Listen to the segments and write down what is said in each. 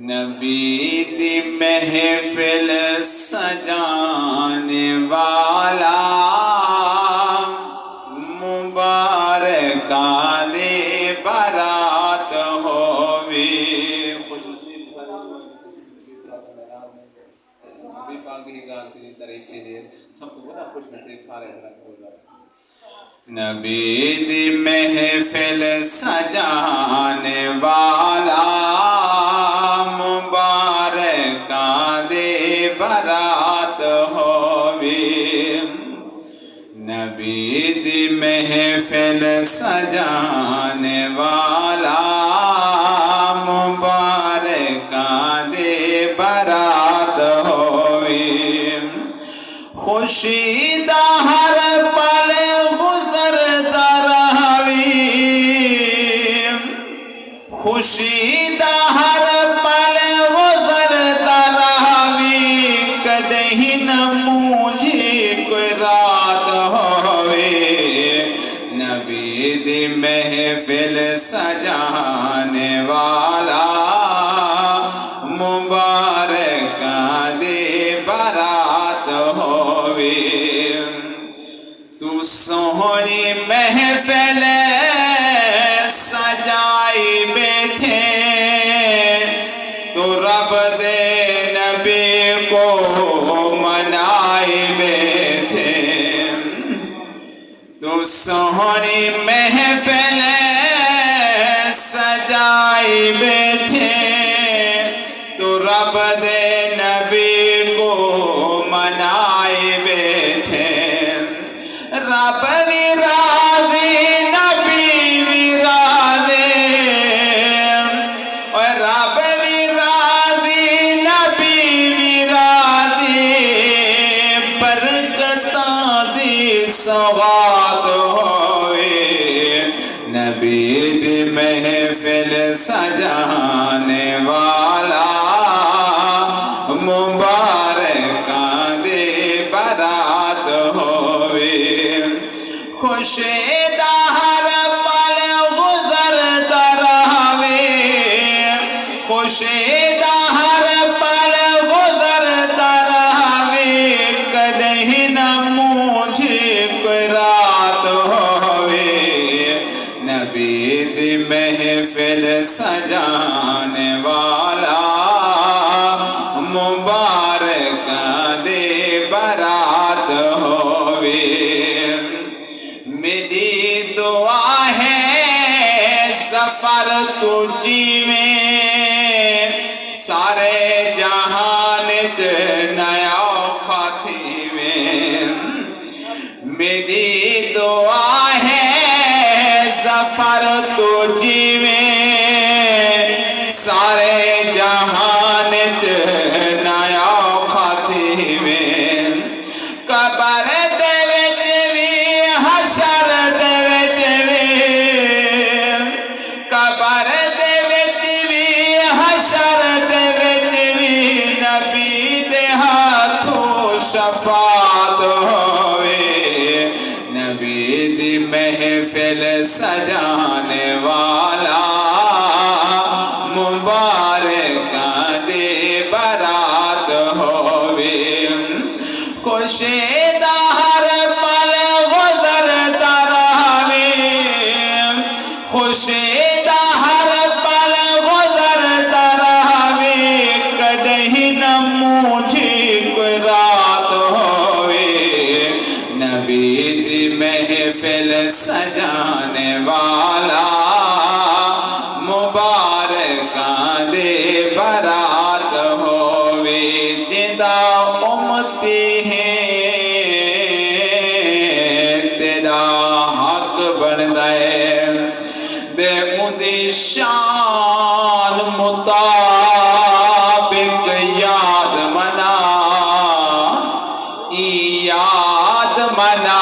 نبی دی محفل سجانے والا مبارکہ دے برات ہووی نبی پاک دی گانتی تعریف سے دے سب کو بڑا خوش نصیب سارے حضرات ہو جائے نبی دی محفل سجانے والا مبارکہ دے برات ہووی نبی دی محفل سجانے والا مبارکہ دے برات ہووی خوشی دا ہر پل گزرتا رہوی خوشی دا ہر پل گزرتا رہوی کدہیں نہ مجھے کوئی رات ہووی نبی دی محفل سجانے والا مبارکہ دے برات ہووی تو سہنی محفل سجائی بیٹھے تو رب دے نبی کو منائی بیٹھے تو سہنی محفل سجائی بیٹھے تو رب دے نبی کو منائی بیٹھے رب بھی راضی نبی بھی راضی اور رب بھی راضی نبی بھی راضی برکتاں دی سوغات ہوئے نبی دی محفل سجانے والا مبارکہ دے برات ہووی خوشی دا ہر پل گزرتا رہوی خوشی دا ہر پل گزرتا رہوی کدہیں نہ مجھے کوئی رات ہووی نبی دی محفل سجانے والا مبارکہ دے برات ہووی میری دعا ہے ظفر تجھی میں سارے جہان چ نیا کھاتی میں میری دعا ہے ظفر تجھی میں سارے جہان چ نیا کھاتی میں قبر دے وچ وی حشر دے وچ وی قبر دے وچ وی حشر دے وچ وی نبی دے ہاتھوں شفاعت ہووی نبی دی محفل سجانے والا مبارکہ دے برات ہووی خوشی دا ہر پل گزرتا رہوی خوشی دا ہر پل گزرتا رہوی کدہیں نہ مجھے کوئی رات ہووی نبی دی محفل سجانے والا مبارکہ دے برات ہووی جدا امتی ہے تیرا حق بندا ہے دے اودی شان مطابق یاد منا یاد منا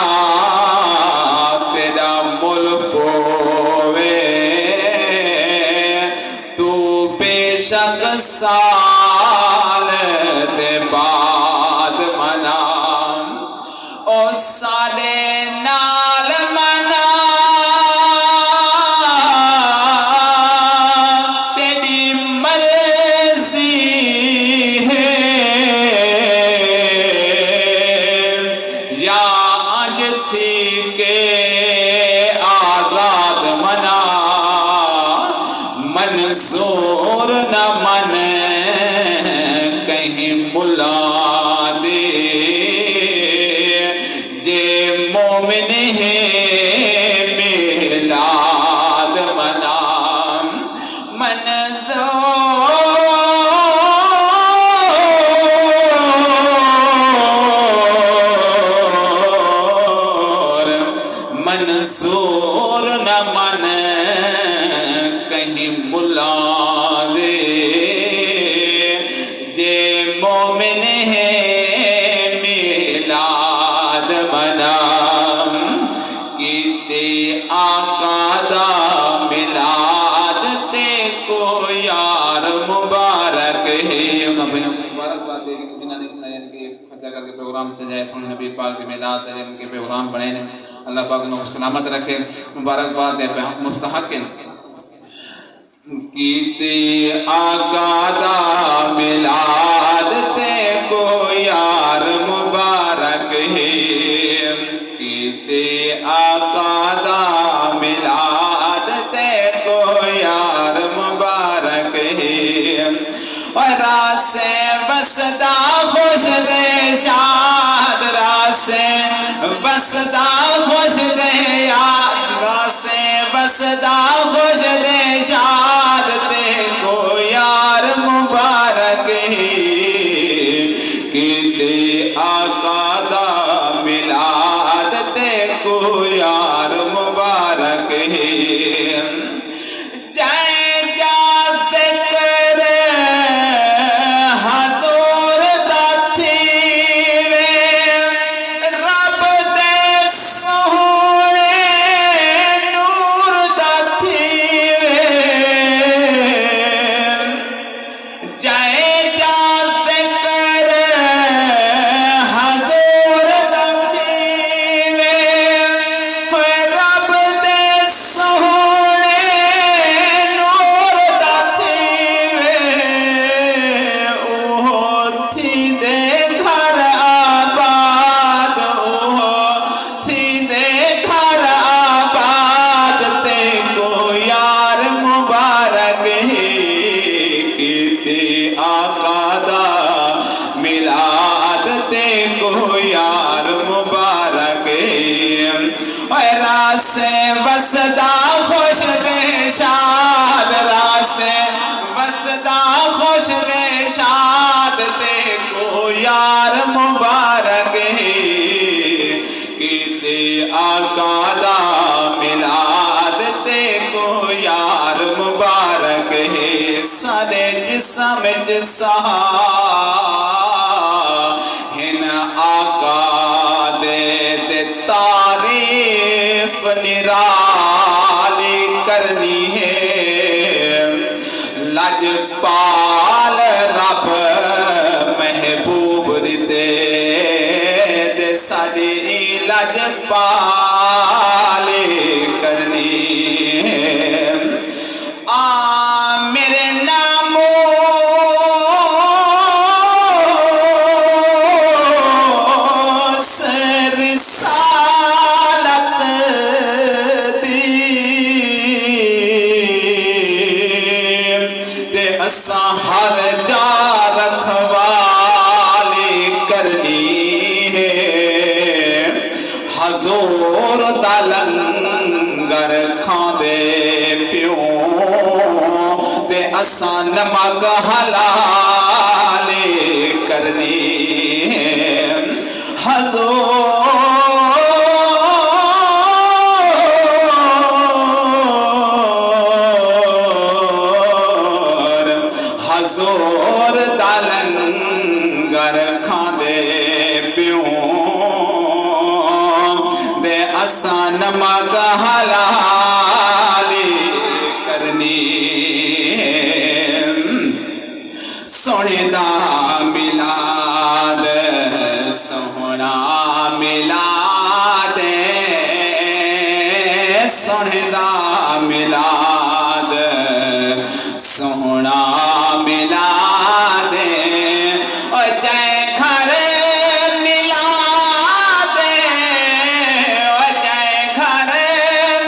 تیرا ملک ہووے تو بے شک سال دے بعد منا او سالے نال منا تیری مرضی منظور نہ من کہیں بلا دے جے مومن ہے میلاد منام منظور نہ من کہیں بلا دے جے مومن ہے میلاد منام کیتے آقا دا میلاد تے کو یار مبارک ہے مبارکباد دے یعنی کہ خرچہ کر کے پروگرام سجائے سونے نبی پاک کے میلاد تے ان کے پروگرام بنے ہیں اللہ پاک نے سلامت رکھے مبارکباد دے پہ مستحق ہیں کیتے آقا دا میلاد تے کو یار مبارک ہے کیتے آقا دا میلاد تے کو یار مبارک ہے راسے بسدا خوش دے شاد راسے بسدا خوش دے یاد راسے بسدا خوش دے شاد تے کو یار مبارک ہے کیتے آقا دا میلاد تے کو یار مبارک ہے راسے وسدا خوش دے شاد راسے وسدا خوش دے شاد تے کو یار مبارک ہے کیتے آقا دا میلاد تے کو یار مبارک ہے سارے جسم جسا ہن آقا دے تعریف نرالی کرنی ہے لجپال رب محبوب دے ساری لجپال کرنی ہے میرے نامو ہر جا رکھوالی کرنی ہے حضور دا لنگر کھاندے پیوں تے اساں نمک حلالی کرنی ہے حضور دا لنگر کھاندے پیوں دے اساں نمک حلالی کرنی سونے دا میلاد سونا میلاد سونے دا میلاد سونا میلاد جائے گھر میلاد جائے گھر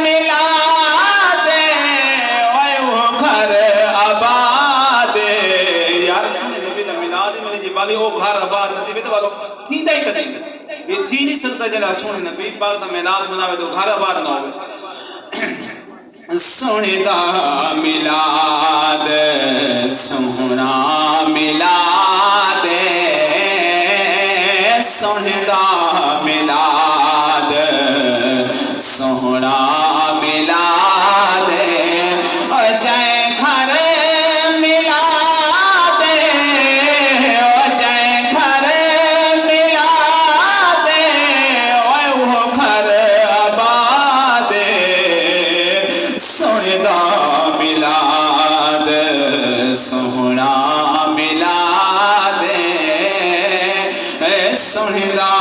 میلاد وہ گھر ہالی وہ گھر آباد نہ تھی والو تھی دا ہی کدی یہ تھی نہیں سکتا جلا سونے نبی پاک دا میلاد مناوے تو گھر آباد نہ ہو سونے دا میلاد سونا میلاد سونے دا میلاد سونا میلاد جائے گھر میلاد جائے گھر میلاد وہ گھر آباد سونے دا میلاد سونا میلاد سونے دا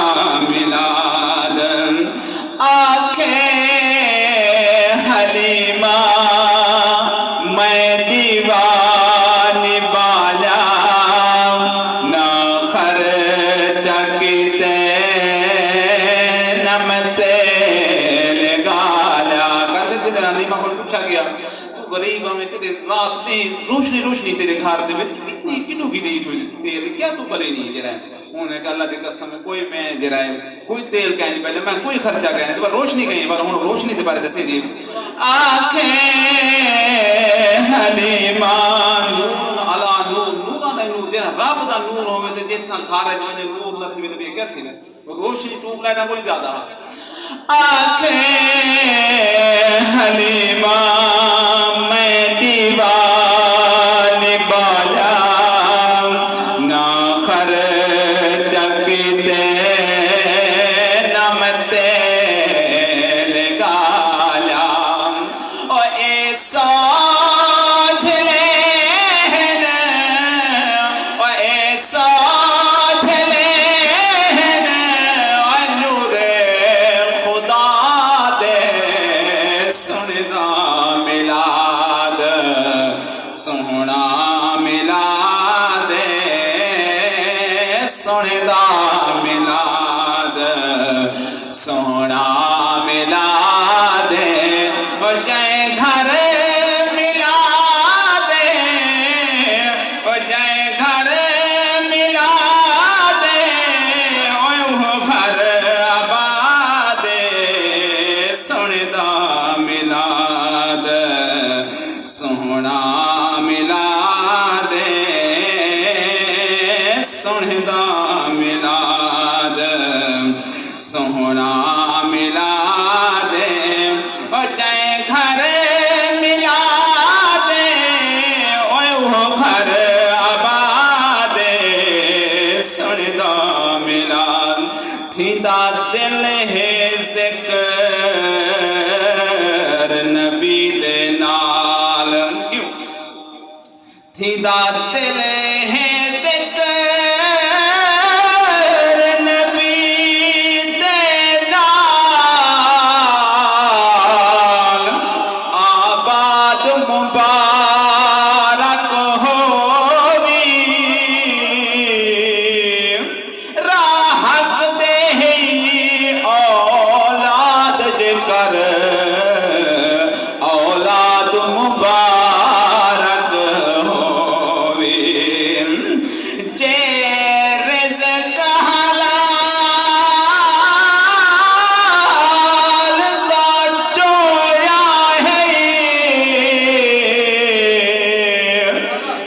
میلاد آنکھیں حلیمہ میں دیوانی بالا نہ خرچہ کیتے نہ میں تیل گالا کہتے پھر حلیمہ کو پوچھا گیا تو غریب ہمیں تیرے رات نے روشنی تیرے گھر دے اتنی کنوں کی دی تیل کیا تو بلے نہیں دے رہا ہے انہوں نے کہا اللہ کے قسم کوئی میں دے رہا ہے کوئی تیل کہیں پہلے میں کوئی خرچہ کہیں تو روشنی کہیں پر انہوں روشنی دے بارے دسے دی آنکھیں حلیمہ نور علا نور نور دا نور جیسا رب دا نور ہوئے تو جیسا کھارے جو نور لکھے تو کیا تھی روشنی ٹوب لائنا کوئی زیادہ آنکھیں حلیمہ میں دیوانی بالا نہ خرچہ کیتے نہ میں تیل گالا اور اے سوچ لینا اور اے سوچ لینا اور نور خدا دے سونے دا میلاد سونا میلاد سونے دا میلاد سونا میلاد اور جائے گھر میلاد اور جائے گھر میلاد وہ گھر آباد سونے دا میلاد سونا میلاد سونے دا میلاد سونا میلاد اور جائے گھر میلاد وہ گھر آباد سونے دا میلاد تھی دا دل ہے ذکر نبی دے نال کیوں تھی دا دل ہے ذکر نبی دے نال آباد مبارک ہووی راحت دے اولاد جے کر اولاد مبارک ہووی جے رزق حلال دا چویا ہے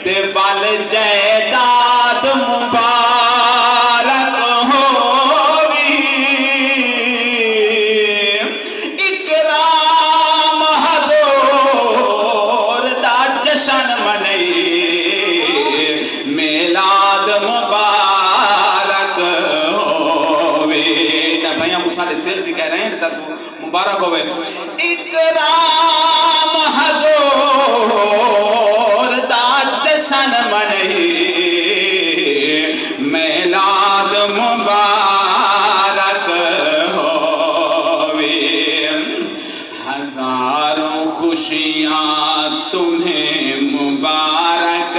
تے ول جائیداد مبارک ہووی اکرام حضور دا جشن منئی میلاد مبارک ہووی نہ بھائیاں مسالے دل دی کہہ رہے ہیں تر مبارک ہوئے اکرام حضور دا جشن منئی میلاد مبارک ہووی ہزاروں خوشیاں تمہیں مبارک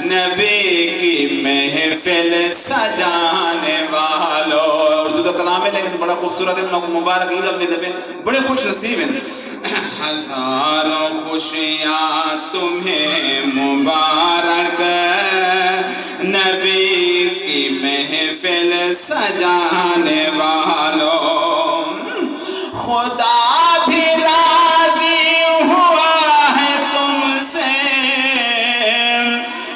نبی کی محفل سجانے والوں اردو کا کلام ہے لیکن بڑا خوبصورت ہے انہوں کو مبارک عید اپنے دفعے بڑے خوش نصیب ہیں ہزاروں خوشیاں تمہیں مبارک نبی کی محفل سجانے والوں خدا بھی راضی ہوا ہے تم سے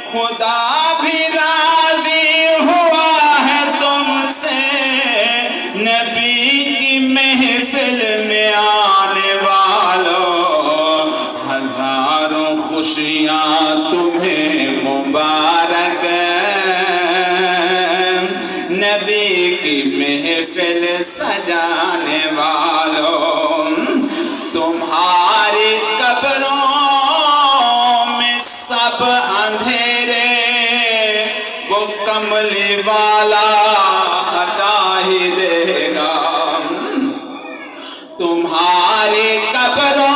خدا بھی راضی ہوا ہے تم سے نبی کی محفل میں آنے والوں ہزاروں خوشیاں تمہیں مبارک نبی کی محفل سجانے والوں تمہاری قبروں میں سب اندھیرے وہ کملی والا ہٹا ہی دے گا تمہاری قبروں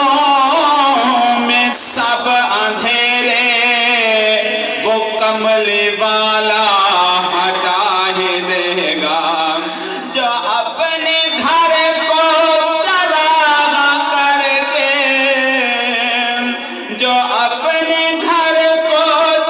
میں سب اندھیرے وہ کملی والا ہٹا ہی دے گا جو اپنے گھر کو چراغاں کر کے جو اپنے گھر کو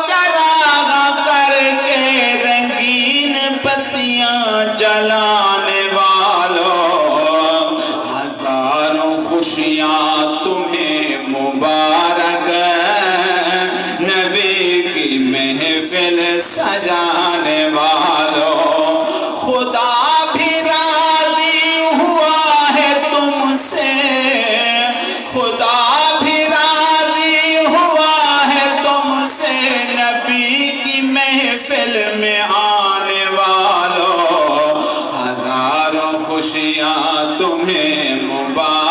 چراغاں کر کے رنگین پتیاں جلانے والوں ہزاروں خوشیاں تمہیں مبارک نبی کی محفل سجانے والوں خدا بھی راضی ہوا ہے تم سے خدا بھی راضی ہوا ہے تم سے نبی کی محفل میں آنے والوں ہزاروں خوشیاں تمہیں مبارک